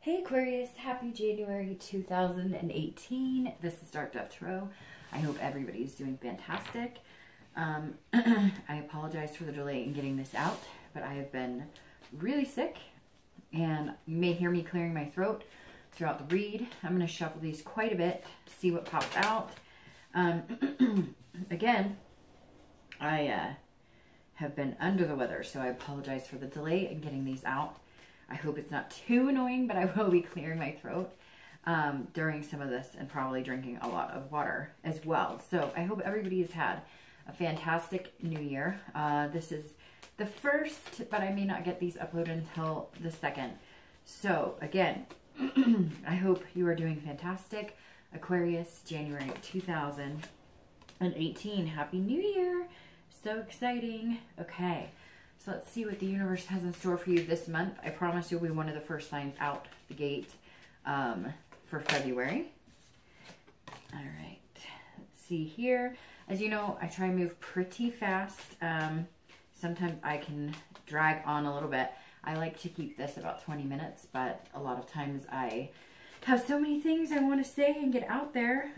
Hey Aquarius, happy January 2018. This is Dark Dove Tarot. I hope everybody's doing fantastic. I apologize for the delay in getting this out, but I have been really sick and you may hear me clearing my throat throughout the read. I'm going to shuffle these quite a bit, see what pops out. Again, I have been under the weather, so I apologize for the delay in getting these out. I hope it's not too annoying, but I will be clearing my throat during some of this and probably drinking a lot of water as well. So I hope everybody has had a fantastic new year. This is the first, but I may not get these uploaded until the second. So again, I hope you are doing fantastic. Aquarius, January 2018. Happy New Year. So exciting. Okay. So let's see what the universe has in store for you this month. I promise you'll be one of the first signs out the gate for February. All right, let's see here. As you know, I try and move pretty fast. Sometimes I can drag on a little bit. I like to keep this about 20 minutes, but a lot of times I have so many things I want to say and get out there.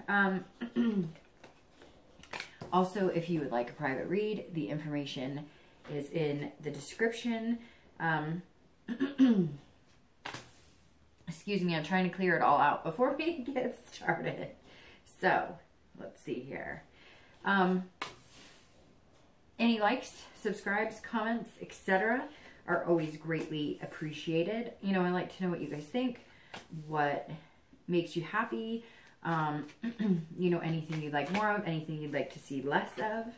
Also, if you would like a private read, the information is in the description. Excuse me, I'm trying to clear it all out before we get started. So, let's see here. Any likes, subscribes, comments, etc. are always greatly appreciated. You know, I like to know what you guys think, what makes you happy, you know, anything you'd like more of, anything you'd like to see less of.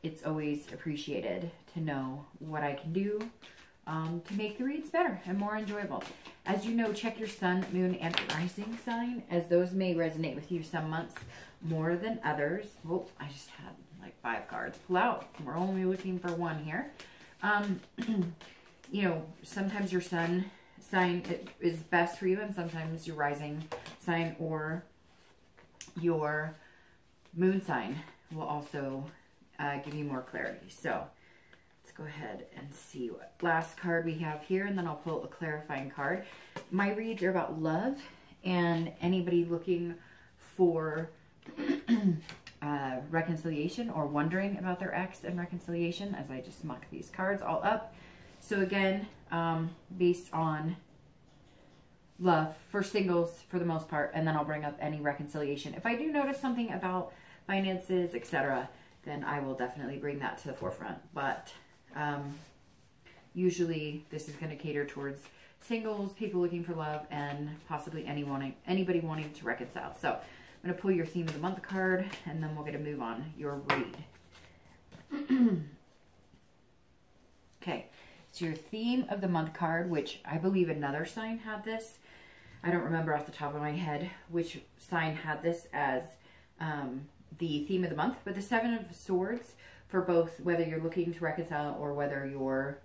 It's always appreciated to know what I can do to make the reads better and more enjoyable. As you know, check your sun, moon, and rising sign, as those may resonate with you some months more than others. Oh, I just had like 5 cards pull out. We're only looking for one here. You know, sometimes your sun sign is best for you, and sometimes your rising sign or your moon sign will also give you more clarity. So let's go ahead and see what last card we have here, and then I'll pull a clarifying card. My reads are about love, and anybody looking for reconciliation or wondering about their ex and reconciliation, as I just muck these cards all up. So again, based on love for singles for the most part, and then I'll bring up any reconciliation. If I do notice something about finances, etc., then I will definitely bring that to the forefront. But usually this is going to cater towards singles, people looking for love, and possibly anybody wanting to reconcile. So I'm going to pull your theme of the month card, and then we'll get a move on your read. Okay, so your theme of the month card, which I believe another sign had this. I don't remember off the top of my head which sign had this as the theme of the month, but the 7 of Swords, for both whether you're looking to reconcile or whether you're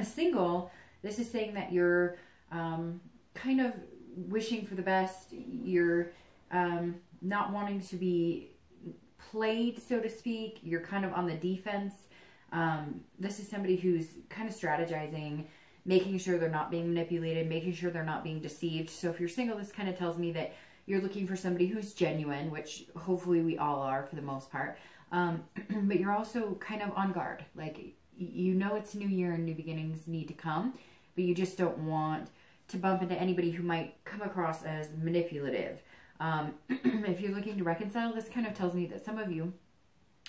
single, this is saying that you're kind of wishing for the best. You're not wanting to be played, so to speak. You're kind of on the defense. This is somebody who's kind of strategizing, making sure they're not being manipulated, making sure they're not being deceived. So if you're single, this kind of tells me that you're looking for somebody who's genuine, which hopefully we all are for the most part. But you're also kind of on guard. Like, you know it's new year and new beginnings need to come, but you just don't want to bump into anybody who might come across as manipulative. If you're looking to reconcile, this kind of tells me that some of you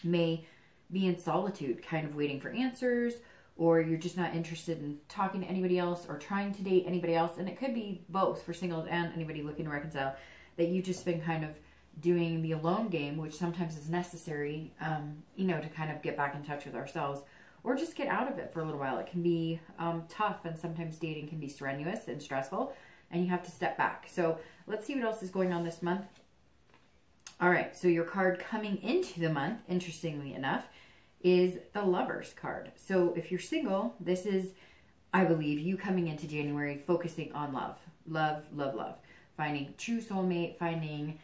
may be in solitude, kind of waiting for answers, or you're just not interested in talking to anybody else or trying to date anybody else. And it could be both for singles and anybody looking to reconcile, that you've just been kind of doing the alone game, which sometimes is necessary, you know, to kind of get back in touch with ourselves or just get out of it for a little while. It can be tough, and sometimes dating can be strenuous and stressful, and you have to step back. So let's see what else is going on this month. All right, so your card coming into the month, interestingly enough, is the Lovers card. So if you're single, this is, I believe, you coming into January focusing on love. Love, love, love. Finding true soulmate, finding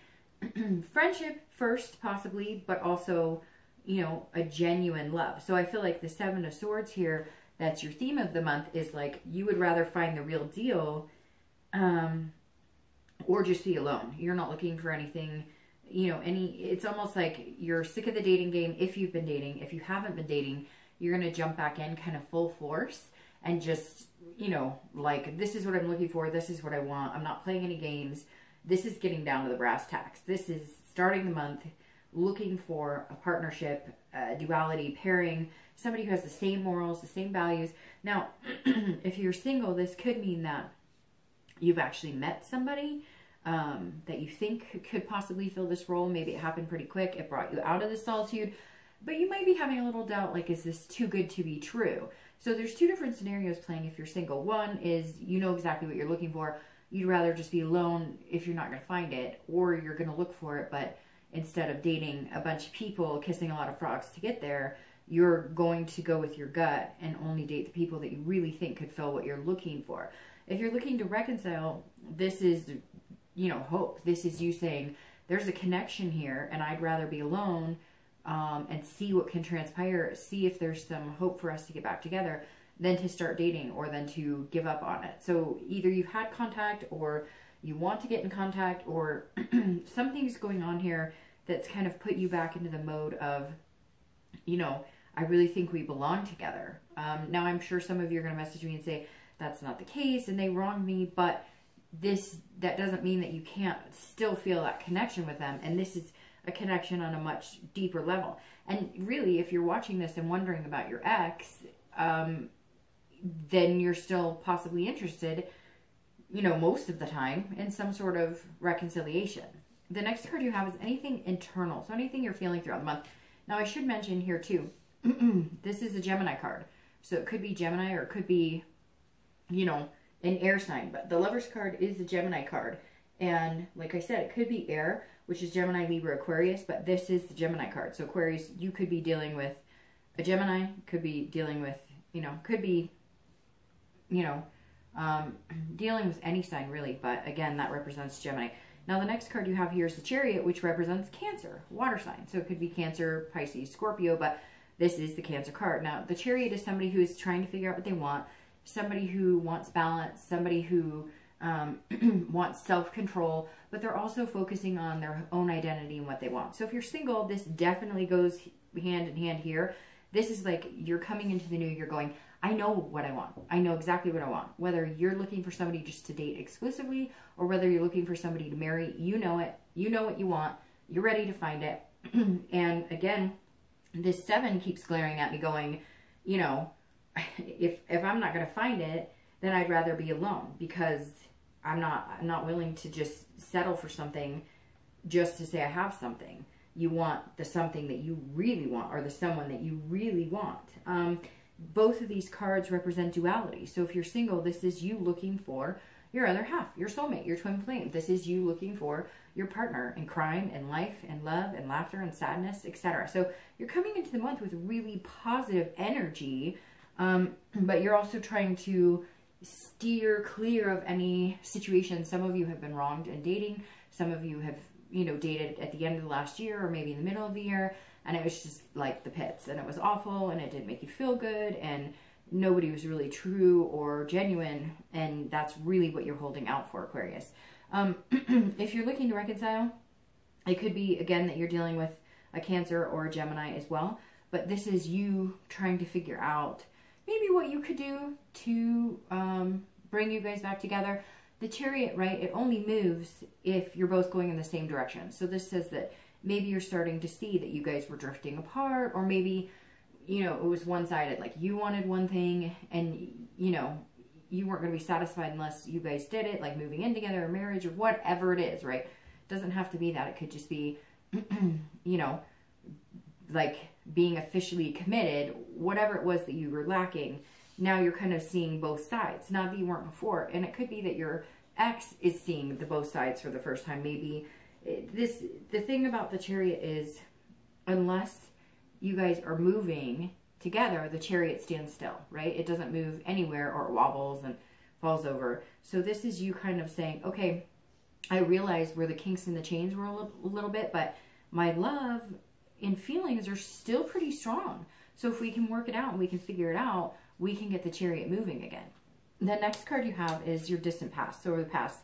friendship first, possibly, but also, you know, a genuine love. So I feel like the 7 of Swords here, that's your theme of the month, is like you would rather find the real deal or just be alone. You're not looking for anything, you know, it's almost like you're sick of the dating game if you've been dating. If you haven't been dating, you're going to jump back in kind of full force and just, you know, like, this is what I'm looking for. This is what I want. I'm not playing any games. This is getting down to the brass tacks. This is starting the month looking for a partnership, duality, pairing, somebody who has the same morals, the same values. Now, if you're single, this could mean that you've actually met somebody that you think could possibly fill this role. Maybe it happened pretty quick. It brought you out of the solitude, but you might be having a little doubt, like, is this too good to be true? So there's two different scenarios playing if you're single. One is you know exactly what you're looking for. You'd rather just be alone if you're not going to find it, or you're going to look for it, but instead of dating a bunch of people, kissing a lot of frogs to get there, you're going to go with your gut and only date the people that you really think could fill what you're looking for. If you're looking to reconcile, this is, you know, hope. This is you saying, there's a connection here, and I'd rather be alone and see what can transpire, see if there's some hope for us to get back together, than to start dating or than to give up on it. So either you've had contact, or you want to get in contact, or something's going on here that's kind of put you back into the mode of, you know, I really think we belong together. Now, I'm sure some of you are going to message me and say, that's not the case, and they wronged me, but that doesn't mean that you can't still feel that connection with them, and this is a connection on a much deeper level. And really, if you're watching this and wondering about your ex, then you're still possibly interested, you know, most of the time, in some sort of reconciliation. The next card you have is anything internal, so anything you're feeling throughout the month. Now, I should mention here too, this is a Gemini card, so it could be Gemini, or it could be, you know, an air sign, but the Lover's card is a Gemini card, and like I said, it could be air, which is Gemini, Libra, Aquarius, but this is the Gemini card. So Aquarius, you could be dealing with a Gemini, could be dealing with, you know, could be, you know, dealing with any sign really, but again, that represents Gemini. Now, the next card you have here is the Chariot, which represents Cancer, water sign. So it could be Cancer, Pisces, Scorpio, but this is the Cancer card. Now, the Chariot is somebody who is trying to figure out what they want, somebody who wants balance, somebody who wants self-control, but they're also focusing on their own identity and what they want. So if you're single, this definitely goes hand in hand here. This is like you're coming into the new year going, I know what I want. I know exactly what I want. Whether you're looking for somebody just to date exclusively, or whether you're looking for somebody to marry, you know it. You know what you want. You're ready to find it. And again, this 7 keeps glaring at me going, you know, if I'm not going to find it, then I'd rather be alone, because I'm not willing to just settle for something just to say I have something. You want the something that you really want, or the someone that you really want. Both of these cards represent duality. So if you're single, this is you looking for your other half, your soulmate, your twin flame. This is you looking for your partner in crime and life and love and laughter and sadness, etc. So you're coming into the month with really positive energy, but you're also trying to steer clear of any situation. Some of you have been wronged in dating. Some of you have, you know, dated at the end of the last year, or maybe in the middle of the year, and it was just like the pits, and it was awful, and it didn't make you feel good, and nobody was really true or genuine, and that's really what you're holding out for, Aquarius. If you're looking to reconcile, it could be, again, that you're dealing with a Cancer or a Gemini as well, but this is you trying to figure out maybe what you could do to bring you guys back together. The Chariot, right, it only moves if you're both going in the same direction. So this says that maybe you're starting to see that you guys were drifting apart, or maybe, you know, it was one-sided. Like, you wanted one thing, and, you know, you weren't going to be satisfied unless you guys did it, like moving in together or marriage or whatever it is, right? It doesn't have to be that. It could just be, you know, like being officially committed, whatever it was that you were lacking. Now you're kind of seeing both sides, not that you weren't before. And it could be that your ex is seeing the both sides for the first time. Maybe the thing about the Chariot is, unless you guys are moving together, the Chariot stands still, right? It doesn't move anywhere, or it wobbles and falls over. So this is you kind of saying, okay, I realize where the kinks in the chains were a little bit, but my love and feelings are still pretty strong. So if we can work it out and we can figure it out, we can get the Chariot moving again. The next card you have is your distant past. So over the past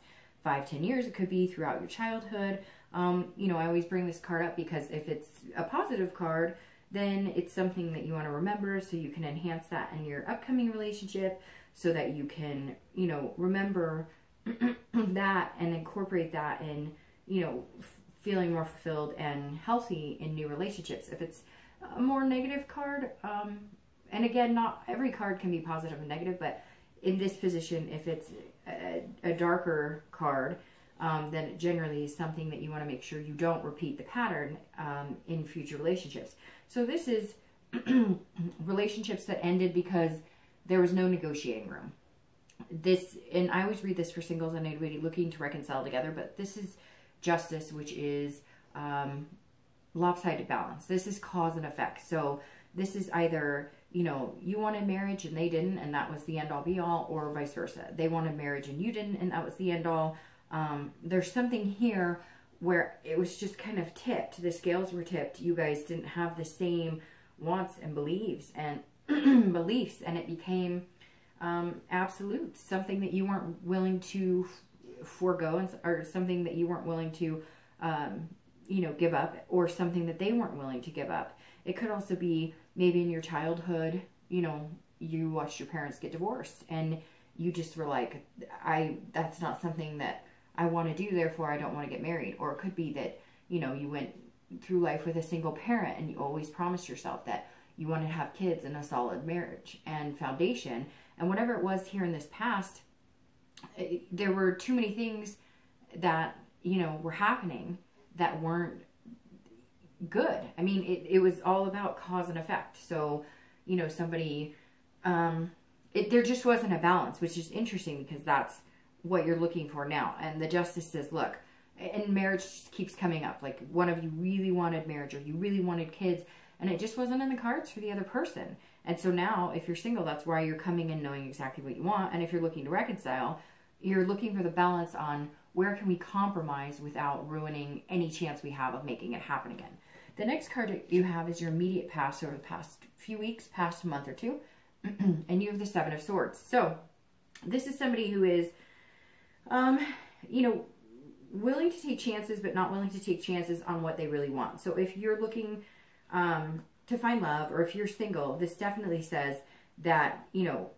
5-10 years, it could be throughout your childhood. You know, I always bring this card up because if it's a positive card, then it's something that you want to remember so you can enhance that in your upcoming relationship so that you can, you know, remember that and incorporate that in, you know, feeling more fulfilled and healthy in new relationships. If it's a more negative card, and again, not every card can be positive and negative, but in this position, if it's a darker card, then it generally is something that you want to make sure you don't repeat the pattern in future relationships. So this is relationships that ended because there was no negotiating room. This, and I always read this for singles and anybody looking to reconcile together, but this is justice, which is lopsided balance. This is cause and effect. So this is either, you know, you wanted marriage and they didn't, and that was the end all be all, or vice versa. They wanted marriage and you didn't, and that was the end all. There's something here where it was just kind of tipped. The scales were tipped. You guys didn't have the same wants and beliefs and beliefs, and it became absolute, something that you weren't willing to forego, or something that you weren't willing to, you know, give up, or something that they weren't willing to give up. It could also be maybe in your childhood, you know, you watched your parents get divorced and you just were like, that's not something that I want to do, therefore I don't want to get married. Or it could be that, you know, you went through life with a single parent and you always promised yourself that you want to have kids and a solid marriage and foundation. And whatever it was here in this past, there were too many things that, you know, were happening that weren't good. I mean, it was all about cause and effect. So, you know, somebody, there just wasn't a balance, which is interesting because that's what you're looking for now. And the justice says, look, and marriage keeps coming up. Like one of you really wanted marriage or you really wanted kids and it just wasn't in the cards for the other person. And so now if you're single, that's why you're coming in knowing exactly what you want. And if you're looking to reconcile, you're looking for the balance on where can we compromise without ruining any chance we have of making it happen again. The next card you have is your immediate past over the past few weeks, past month or two. And you have the Seven of Swords. So this is somebody who is, you know, willing to take chances, but not willing to take chances on what they really want. So if you're looking to find love, or if you're single, this definitely says that, you know,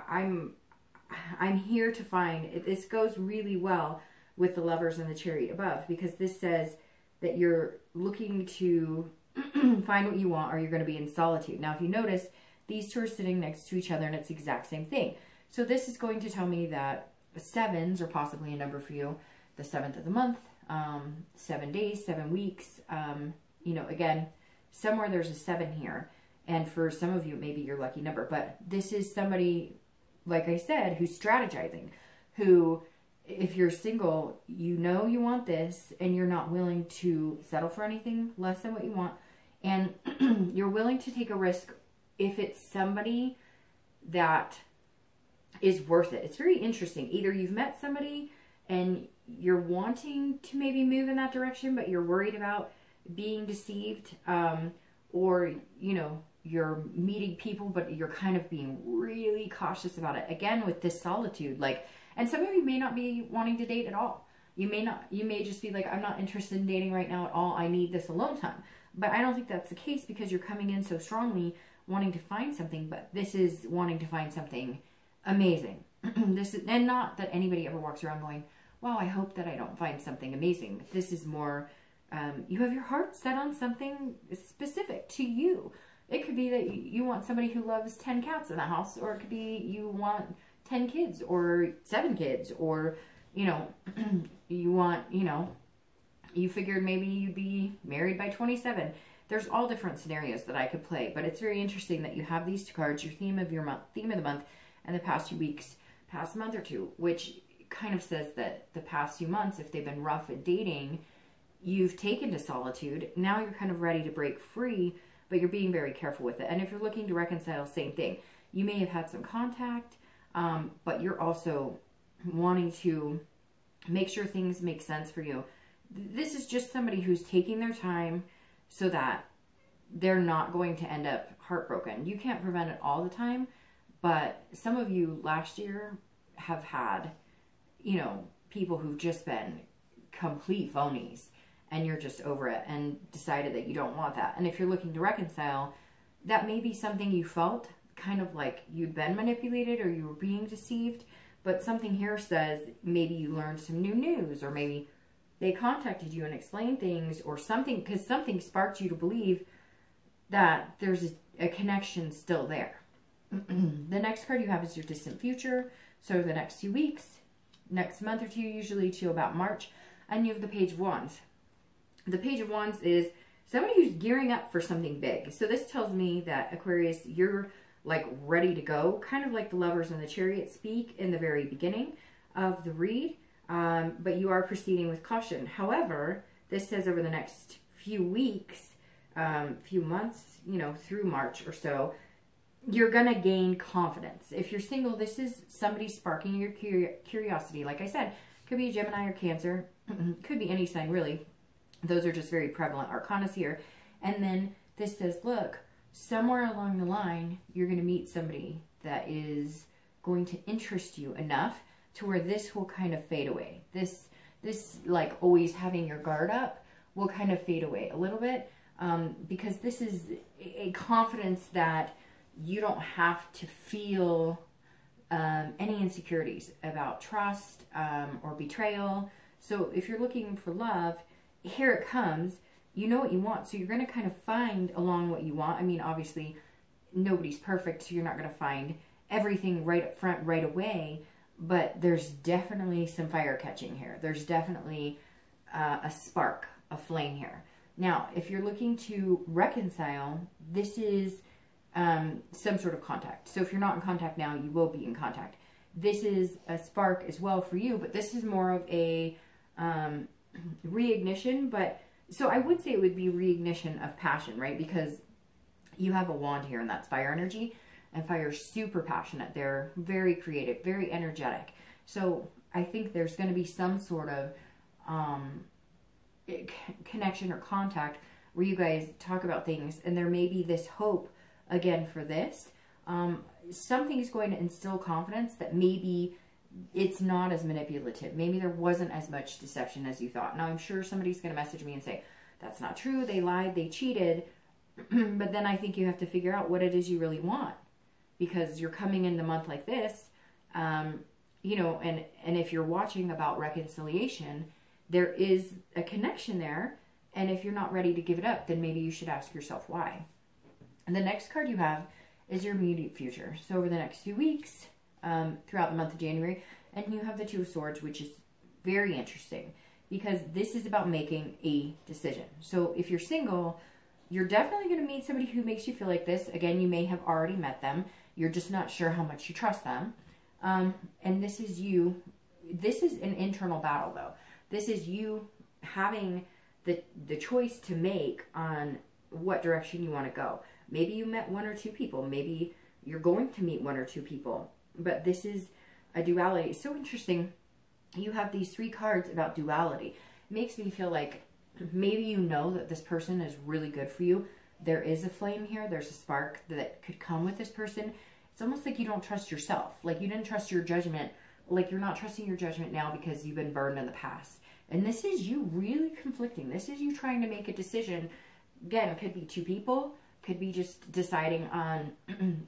I'm here to find, this goes really well with the Lovers and the Chariot above, because this says that you're looking to find what you want, or you're going to be in solitude. Now, if you notice, these two are sitting next to each other and it's the exact same thing. So this is going to tell me that sevens are possibly a number for you. The 7th of the month, 7 days, 7 weeks. You know, again, somewhere there's a 7 here. And for some of you, maybe your lucky number. But this is somebody, like I said, who's strategizing. Who, if you're single, you know you want this and you're not willing to settle for anything less than what you want. And you're willing to take a risk if it's somebody that is worth it. It's very interesting. Either you've met somebody and you're wanting to maybe move in that direction, but you're worried about being deceived, or, you know, you're meeting people, but you're kind of being really cautious about it. Again, with this solitude, like, and some of you may not be wanting to date at all. You may just be like, I'm not interested in dating right now at all. I need this alone time. But I don't think that's the case, because you're coming in so strongly wanting to find something, but this is wanting to find something amazing. This is, and not that anybody ever walks around going, wow, I hope that I don't find something amazing. This is more, you have your heart set on something specific to you. It could be that you want somebody who loves 10 cats in the house, or it could be you want 10 kids or 7 kids, or, you know, you want, you know, you figured maybe you'd be married by 27. There's all different scenarios that I could play, but it's very interesting that you have these two cards, your theme of the month, and the past 2 weeks, past month or two, which kind of says that the past few months, if they've been rough at dating, you've taken to solitude. Now you're kind of ready to break free, but you're being very careful with it. And if you're looking to reconcile, same thing. You may have had some contact, but you're also wanting to make sure things make sense for you. This is just somebody who's taking their time so that they're not going to end up heartbroken. You can't prevent it all the time, but some of you last year have had, you know, people who've just been complete phonies, and you're just over it and decided that you don't want that. And if you're looking to reconcile, that may be something you felt, kind of like you'd been manipulated or you were being deceived. But something here says maybe you learned some new news, or maybe they contacted you and explained things, or something, because something sparked you to believe that there's a connection still there. The next card you have is your distant future. So the next 2 weeks, next month or two, usually to about March. And you have the Page of Wands. The Page of Wands is somebody who's gearing up for something big. So this tells me that, Aquarius, you're like ready to go, kind of like the Lovers and the Chariot speak in the very beginning of the read, but you are proceeding with caution. However, this says over the next few weeks, few months, you know, through March or so, you're going to gain confidence. If you're single, this is somebody sparking your curiosity. Like I said, could be a Gemini or Cancer, could be any sign really. Those are just very prevalent arcanas here. And then this says, look, somewhere along the line, you're going to meet somebody that is going to interest you enough to where this will kind of fade away. This like always having your guard up will kind of fade away a little bit, because this is a confidence that you don't have to feel any insecurities about trust or betrayal. So if you're looking for love, here it comes. You know what you want, so you're going to kind of find along what you want. I mean, obviously, nobody's perfect, so you're not going to find everything right up front right away, but there's definitely some fire catching here. There's definitely a spark, a flame here. Now, if you're looking to reconcile, this is some sort of contact. So if you're not in contact now, you will be in contact. This is a spark as well for you, but this is more of a reignition. But so I would say it would be reignition of passion, right? Because you have a wand here, and that's fire energy, and fire is super passionate. They're very creative, very energetic. So I think there's going to be some sort of connection or contact where you guys talk about things, and there may be this hope again for this. Something's going to instill confidence that maybe it's not as manipulative. Maybe there wasn't as much deception as you thought. Now, I'm sure somebody's going to message me and say, that's not true, they lied, they cheated. But then I think you have to figure out what it is you really want, because you're coming in the month like this, you know, and if you're watching about reconciliation, there is a connection there. And if you're not ready to give it up, then maybe you should ask yourself why. And the next card you have is your immediate future. So over the next few weeks, throughout the month of January, and you have the Two of Swords, which is very interesting because this is about making a decision. So if you're single, you're definitely going to meet somebody who makes you feel like this. Again, you may have already met them. You're just not sure how much you trust them. And this is you. This is an internal battle, though. This is you having the choice to make on what direction you want to go. Maybe you met one or two people. Maybe you're going to meet one or two people. But this is a duality. It's so interesting. You have these 3 cards about duality. It makes me feel like maybe you know that this person is really good for you. There is a flame here. There's a spark that could come with this person. It's almost like you don't trust yourself. Like you didn't trust your judgment. Like you're not trusting your judgment now because you've been burned in the past. And this is you really conflicting. This is you trying to make a decision. Again, it could be 2 people. Could be just deciding on,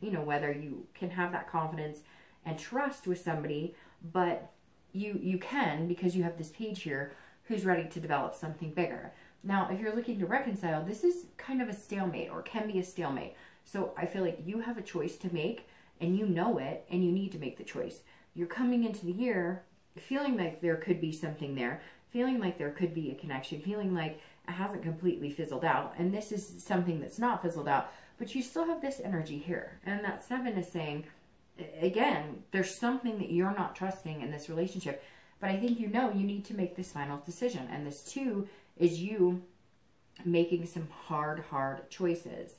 you know, whether you can have that confidence and trust with somebody. But you can, because you have this page here who's ready to develop something bigger. Now, if you're looking to reconcile, this is kind of a stalemate, or can be a stalemate. So I feel like you have a choice to make, and you know it, and you need to make the choice. You're coming into the year feeling like there could be something there, feeling like there could be a connection, feeling like it hasn't completely fizzled out. And this is something that's not fizzled out, but you still have this energy here. And that 7 is saying, again, there's something that you're not trusting in this relationship. But I think you know you need to make this final decision. And this 2 is you making some hard choices.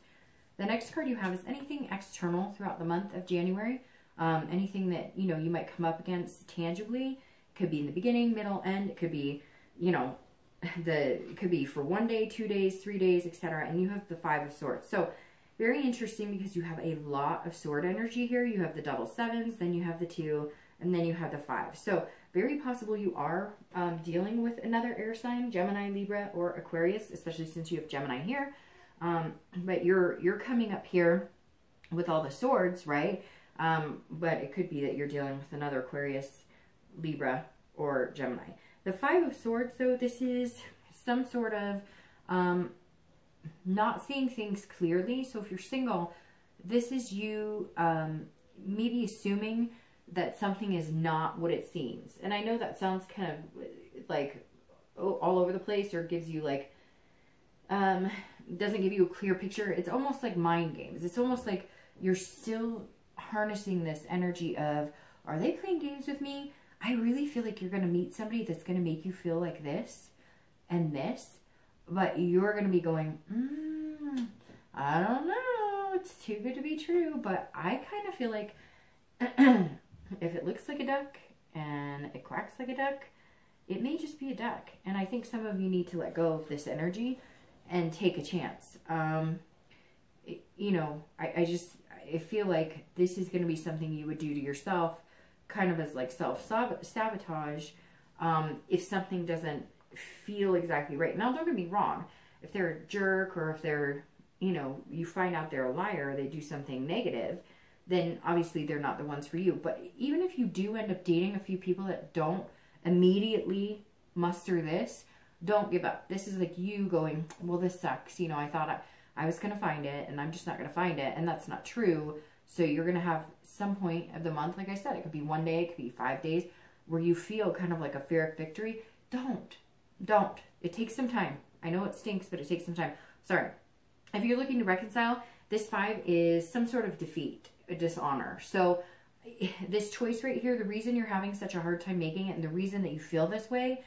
The next card you have is anything external throughout the month of January. Anything that, you know, you might come up against tangibly. It could be in the beginning, middle, end. It could be, you know, it could be for 1 day, 2 days, 3 days, etc. And you have the 5 of Swords. So very interesting because you have a lot of sword energy here. You have the double 7s, then you have the 2, and then you have the 5. So very possible you are dealing with another air sign, Gemini, Libra, or Aquarius, especially since you have Gemini here. But you're coming up here with all the swords, right? But it could be that you're dealing with another Aquarius, Libra, or Gemini. The 5 of Swords, though, this is some sort of not seeing things clearly. So if you're single, this is you maybe assuming that something is not what it seems. And I know that sounds kind of like all over the place, or gives you like, doesn't give you a clear picture. It's almost like mind games. It's almost like you're still harnessing this energy of, are they playing games with me? I really feel like you're going to meet somebody that's going to make you feel like this and this, but you're going to be going, I don't know, it's too good to be true, but I kind of feel like if it looks like a duck and it quacks like a duck, it may just be a duck. And I think some of you need to let go of this energy and take a chance. You know, I feel like this is going to be something you would do to yourself, kind of as like self-sabotage, if something doesn't feel exactly right. Now, don't get me wrong. If they're a jerk, or if they're, you know, you find out they're a liar, they do something negative, then obviously they're not the ones for you. But even if you do end up dating a few people that don't immediately muster this, don't give up. This is like you going, well, this sucks. You know, I thought I was going to find it, and I'm just not going to find it. And that's not true. So you're going to have some point of the month, like I said, it could be 1 day, it could be 5 days, where you feel kind of like a Pyrrhic victory. Don't. It takes some time. I know it stinks, but it takes some time. Sorry. If you're looking to reconcile, this 5 is some sort of defeat, a dishonor. So this choice right here, the reason you're having such a hard time making it, and the reason that you feel this way,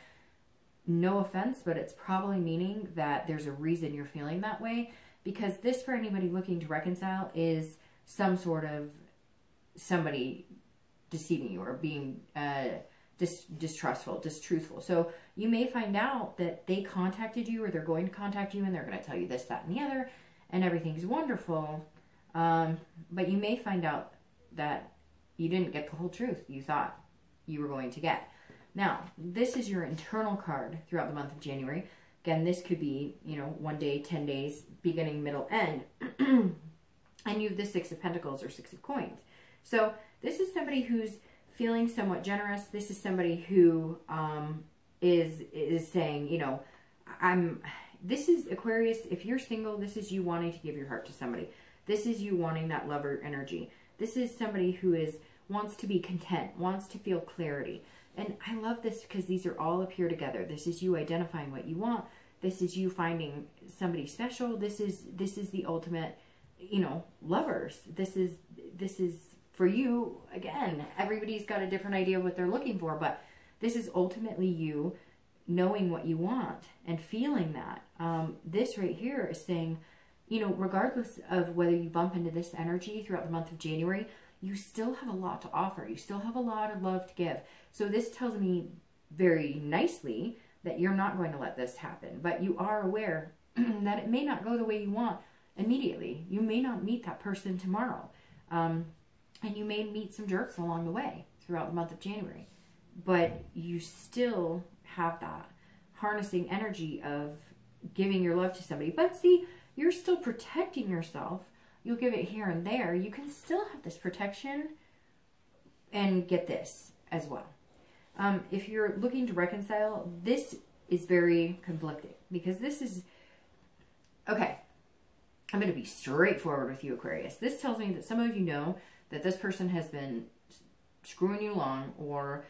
no offense, but it's probably meaning that there's a reason you're feeling that way. Because this, for anybody looking to reconcile, is some sort of somebody deceiving you or being distrustful, distruthful. So you may find out that they contacted you, or they're going to contact you, and they're going to tell you this, that, and the other, and everything's wonderful. But you may find out that you didn't get the whole truth you thought you were going to get. Now, this is your internal card throughout the month of January. Again, this could be, you know, 1 day, 10 days, beginning, middle, end. And you have the 6 of Pentacles, or 6 of Coins. So this is somebody who's feeling somewhat generous. This is somebody who is saying, you know, this is Aquarius. If you're single, this is you wanting to give your heart to somebody. This is you wanting that lover energy. This is somebody who wants to be content, wants to feel clarity. And I love this because these are all up here together. This is you identifying what you want. This is you finding somebody special. This is the ultimate, you know, lovers. This is for you. Again, everybody's got a different idea of what they're looking for, but this is ultimately you knowing what you want and feeling that. This right here is saying, you know, regardless of whether you bump into this energy throughout the month of January, you still have a lot to offer. You still have a lot of love to give. So this tells me very nicely that you're not going to let this happen, but you are aware that it may not go the way you want immediately. You may not meet that person tomorrow. And you may meet some jerks along the way throughout the month of January, but you still have that harnessing energy of giving your love to somebody. But see, you're still protecting yourself. You'll give it here and there. You can still have this protection and get this as well. If you're looking to reconcile, this is very conflicting because this is, okay, I'm going to be straightforward with you, Aquarius. This tells me that some of you know that this person has been screwing you along or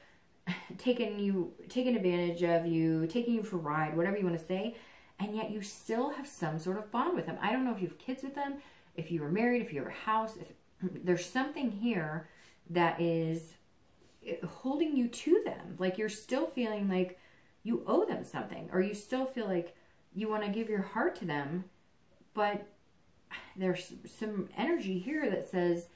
taking advantage of you, taking you for a ride, whatever you want to say, and yet you still have some sort of bond with them. I don't know if you have kids with them, if you were married, if you have a house, if there's something here that is holding you to them. Like you're still feeling like you owe them something, or you still feel like you want to give your heart to them, but there's some energy here that says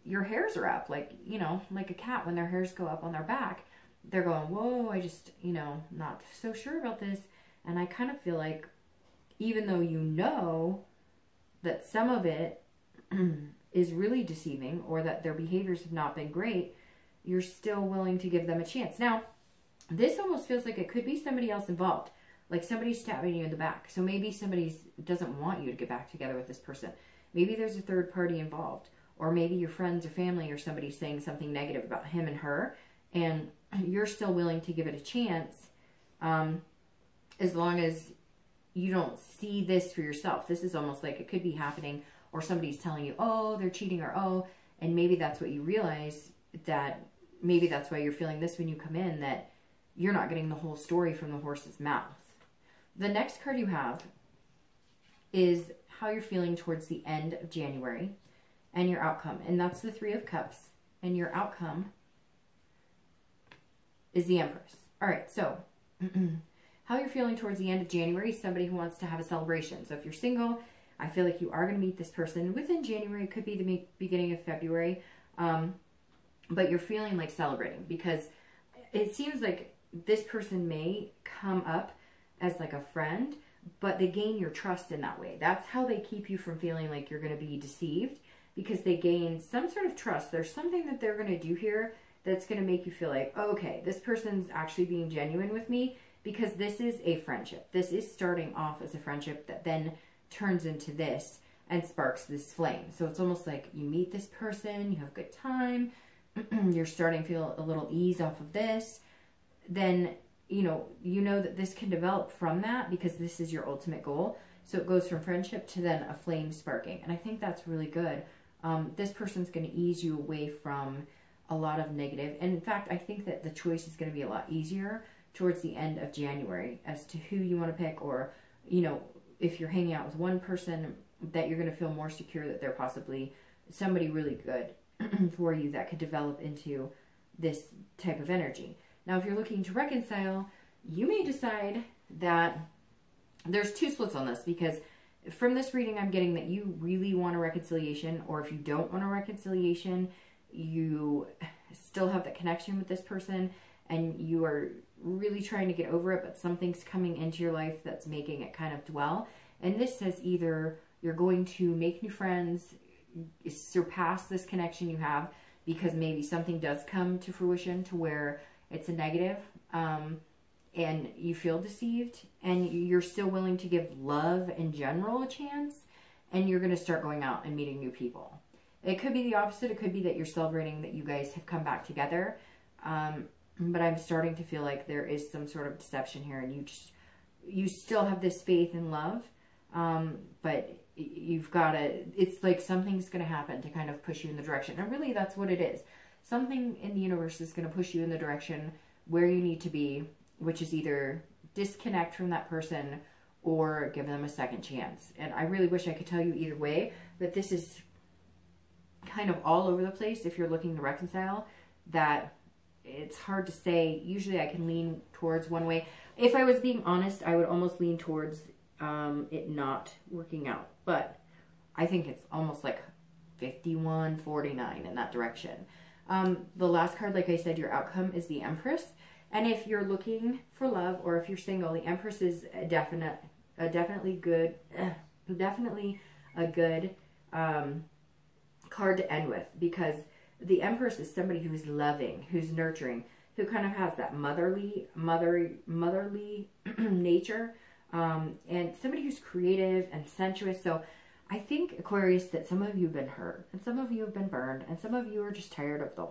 your hairs are up, like, you know, like a cat when their hairs go up on their back. They're going, whoa, I just, you know, not so sure about this. And I kind of feel like even though you know that some of it is really deceiving or that their behaviors have not been great, you're still willing to give them a chance. Now, this almost feels like it could be somebody else involved. Like somebody's stabbing you in the back. So maybe somebody doesn't want you to get back together with this person. Maybe there's a third party involved. Or maybe your friends or family or somebody saying something negative about him and her. And you're still willing to give it a chance. As long as you don't see this for yourself. This is almost like it could be happening. Or somebody's telling you, oh, they're cheating. Or, oh, and maybe that's what you realize. That maybe that's why you're feeling this when you come in. That you're not getting the whole story from the horse's mouth. The next card you have is how you're feeling towards the end of January and your outcome. And that's the Three of Cups. And your outcome is the Empress. All right, so how you're feeling towards the end of January is somebody who wants to have a celebration. So if you're single, I feel like you are going to meet this person within January. It could be the beginning of February. But you're feeling like celebrating because it seems like this person may come up as like a friend, but they gain your trust in that way. That's how they keep you from feeling like you're going to be deceived, because they gain some sort of trust. There's something that they're going to do here that's going to make you feel like, oh, okay, this person's actually being genuine with me, because this is a friendship. This is starting off as a friendship that then turns into this and sparks this flame. So it's almost like you meet this person, you have a good time, you're starting to feel a little ease off of this, then you know that this can develop from that, because this is your ultimate goal. So it goes from friendship to then a flame sparking. And I think that's really good. This person's going to ease you away from a lot of negative. And in fact, I think that the choice is going to be a lot easier towards the end of January as to who you want to pick, or, if you're hanging out with one person, that you're going to feel more secure that they're possibly somebody really good for you that could develop into this type of energy. Now, if you're looking to reconcile, you may decide that there's two splits on this, because from this reading, I'm getting that you really want a reconciliation, or if you don't want a reconciliation, you still have that connection with this person and you are really trying to get over it, but something's coming into your life that's making it kind of dwell. And this says either you're going to make new friends, surpass this connection you have, because maybe something does come to fruition to where it's a negative, and you feel deceived, and you're still willing to give love in general a chance, and you're going to start going out and meeting new people. It could be the opposite. It could be that you're celebrating that you guys have come back together, but I'm starting to feel like there is some sort of deception here, and you still have this faith and love, but you've got to, it's like something's going to happen to kind of push you in the direction, and really that's what it is. Something in the universe is going to push you in the direction where you need to be, which is either disconnect from that person or give them a second chance. And I really wish I could tell you either way, but this is kind of all over the place if you're looking to reconcile, that it's hard to say. Usually I can lean towards one way. If I was being honest, I would almost lean towards it not working out. But I think it's almost like 51-49 in that direction. The last card, like I said, your outcome is the Empress. And if you're looking for love, or if you're single, the Empress is definitely a good card to end with, because the Empress is somebody who's loving, who's nurturing, who kind of has that motherly nature, and somebody who's creative and sensuous. So I think, Aquarius, that some of you have been hurt, and some of you have been burned, and some of you are just tired of the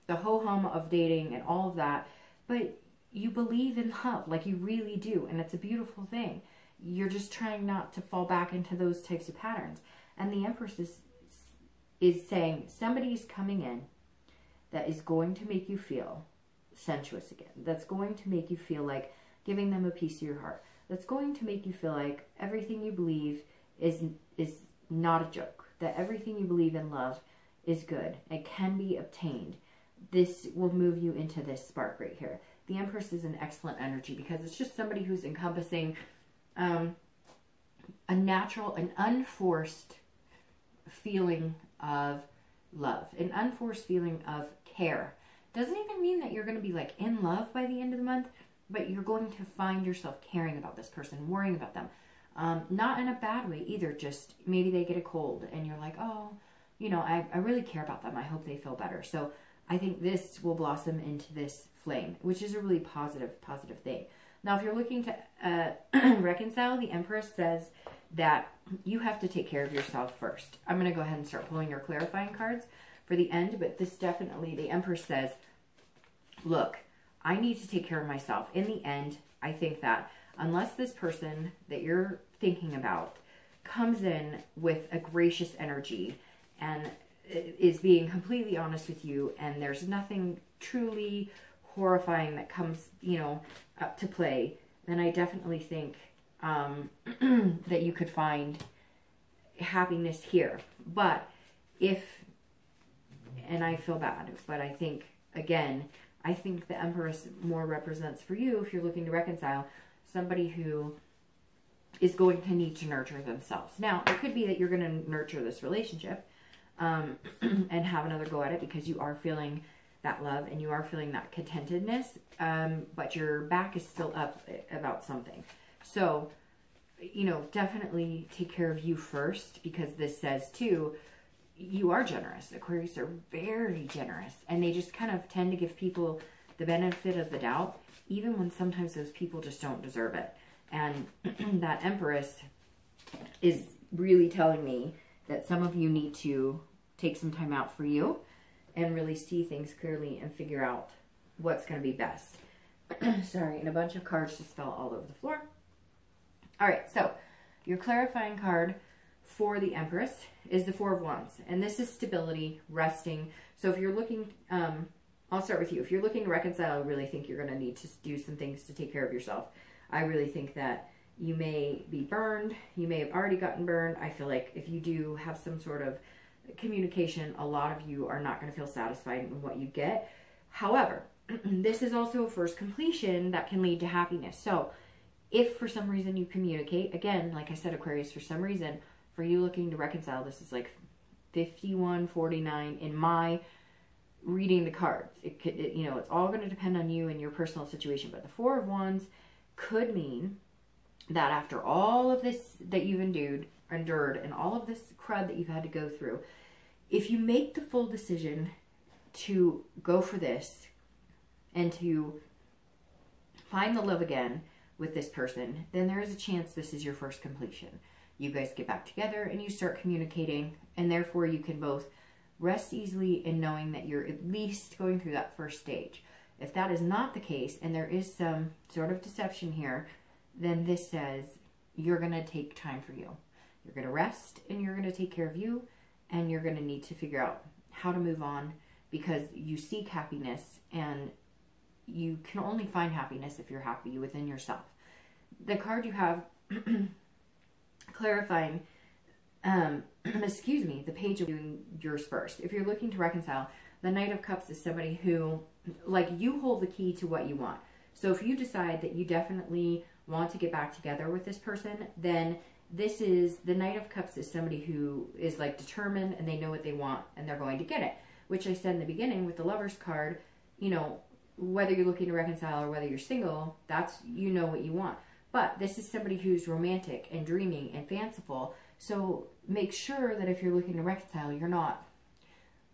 the ho-hum of dating and all of that. But you believe in love, like you really do, and it's a beautiful thing. You're just trying not to fall back into those types of patterns. And the Empress is saying somebody's coming in that is going to make you feel sensuous again. That's going to make you feel like giving them a piece of your heart. That's going to make you feel like everything you believe is not a joke. That everything you believe in love is good. It can be obtained. This will move you into this spark right here. The Empress is an excellent energy, because it's just somebody who's encompassing a natural, an unforced feeling of love, an unforced feeling of care. Doesn't even mean that you're going to be like in love by the end of the month, but you're going to find yourself caring about this person, worrying about them. Not in a bad way either, just maybe they get a cold and you're like, oh, you know, I really care about them. I hope they feel better. So I think this will blossom into this flame, which is a really positive thing. Now, if you're looking to reconcile, the Empress says that you have to take care of yourself first. I'm going to go ahead and start pulling your clarifying cards for the end, but this definitely, the Empress says, look, I need to take care of myself. In the end, I think that unless this person that you're thinking about comes in with a gracious energy and is being completely honest with you, and there's nothing truly horrifying that comes, you know, up to play, then I definitely think that you could find happiness here. But if, and I feel bad, but I think, again, I think the Empress more represents for you, if you're looking to reconcile, somebody who is going to need to nurture themselves. Now, it could be that you're going to nurture this relationship and have another go at it because you are feeling that love and you are feeling that contentedness, but your back is still up about something. So, you know, definitely take care of you first, because this says too, you are generous. Aquarius are very generous, and they just kind of tend to give people the benefit of the doubt, even when sometimes those people just don't deserve it. And that Empress is really telling me that some of you need to take some time out for you and really see things clearly and figure out what's going to be best. Sorry, and a bunch of cards just fell all over the floor. All right, so your clarifying card for the Empress is the Four of Wands. And this is stability, resting. So if you're looking, I'll start with you. If you're looking to reconcile, I really think you're going to need to do some things to take care of yourself. I really think that you may be burned. You may have already gotten burned. I feel like if you do have some sort of communication, a lot of you are not going to feel satisfied in what you get. However, this is also a first completion that can lead to happiness. So if for some reason you communicate, again, like I said, Aquarius, for some reason, for you looking to reconcile, this is like 51-49 in my reading the cards. It could, you know, it's all going to depend on you and your personal situation. But the Four of Wands could mean that after all of this that you've endured and all of this crud that you've had to go through, if you make the full decision to go for this and to find the love again with this person, then there is a chance this is your first completion. You guys get back together and you start communicating, and therefore you can both rest easily in knowing that you're at least going through that first stage. If that is not the case, and there is some sort of deception here, then this says you're going to take time for you. You're going to rest and you're going to take care of you, and you're going to need to figure out how to move on, because you seek happiness, and you can only find happiness if you're happy within yourself. The card you have clarifying, excuse me, the page of doing yours first. If you're looking to reconcile, the Knight of Cups is somebody who, like, you hold the key to what you want. So if you decide that you definitely want to get back together with this person, then this is, the Knight of Cups is somebody who is like determined, and they know what they want and they're going to get it. Which I said in the beginning with the Lover's card, you know, whether you're looking to reconcile or whether you're single, that's, you know what you want. But this is somebody who's romantic and dreaming and fanciful. So make sure that if you're looking to reconcile, you're not,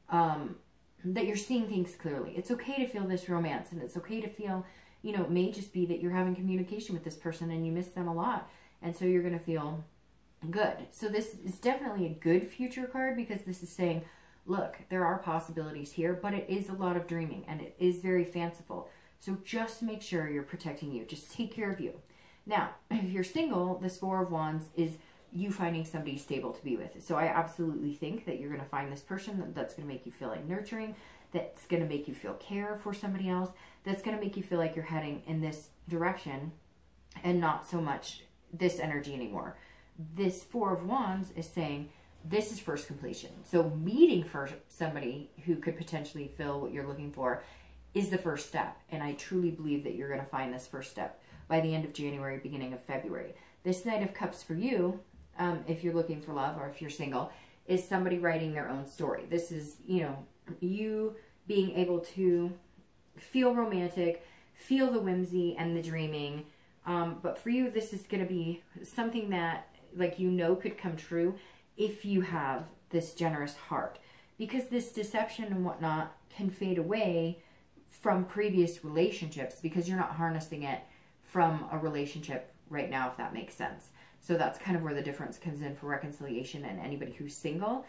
that you're seeing things clearly. It's okay to feel this romance, and it's okay to feel, you know, it may just be that you're having communication with this person and you miss them a lot. And so you're going to feel good. So this is definitely a good future card, because this is saying, look, there are possibilities here, but it is a lot of dreaming and it is very fanciful. So just make sure you're protecting you. Just take care of you. Now, if you're single, this Four of Wands is you finding somebody stable to be with. So I absolutely think that you're going to find this person that's going to make you feel like nurturing, that's going to make you feel care for somebody else, that's going to make you feel like you're heading in this direction and not so much this energy anymore. This Four of Wands is saying this is first completion. So meeting for somebody who could potentially fill what you're looking for is the first step. And I truly believe that you're going to find this first step by the end of January, beginning of February. This Knight of Cups for you, if you're looking for love or if you're single, is somebody writing their own story. This is, you know, you being able to feel romantic, feel the whimsy and the dreaming. But for you, this is going to be something that, like, you know, could come true if you have this generous heart, because this deception and whatnot can fade away from previous relationships because you're not harnessing it from a relationship right now, if that makes sense. So that's kind of where the difference comes in for reconciliation and anybody who's single,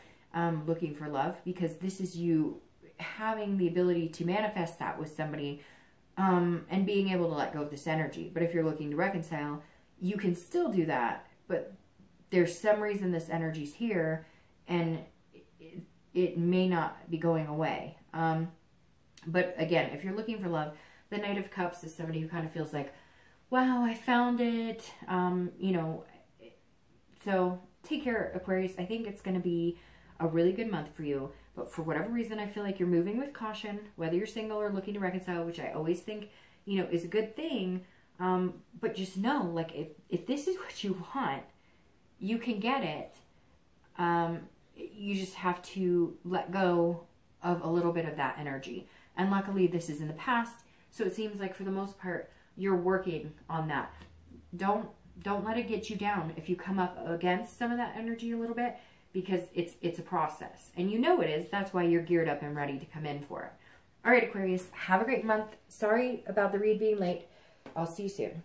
looking for love, because this is you having the ability to manifest that with somebody, and being able to let go of this energy. But if you're looking to reconcile, you can still do that, but there's some reason this energy's here and it may not be going away. But again, if you're looking for love, the Knight of Cups is somebody who kind of feels like, wow, I found it, you know. So take care, Aquarius. I think it's going to be a really good month for you. But for whatever reason, I feel like you're moving with caution, whether you're single or looking to reconcile, which I always think, you know, is a good thing. But just know, like, if this is what you want, you can get it. You just have to let go of a little bit of that energy. And luckily, this is in the past. So it seems like for the most part, you're working on that. Don't let it get you down if you come up against some of that energy a little bit, because it's a process. And you know it is. That's why you're geared up and ready to come in for it. All right, Aquarius, have a great month. Sorry about the read being late. I'll see you soon.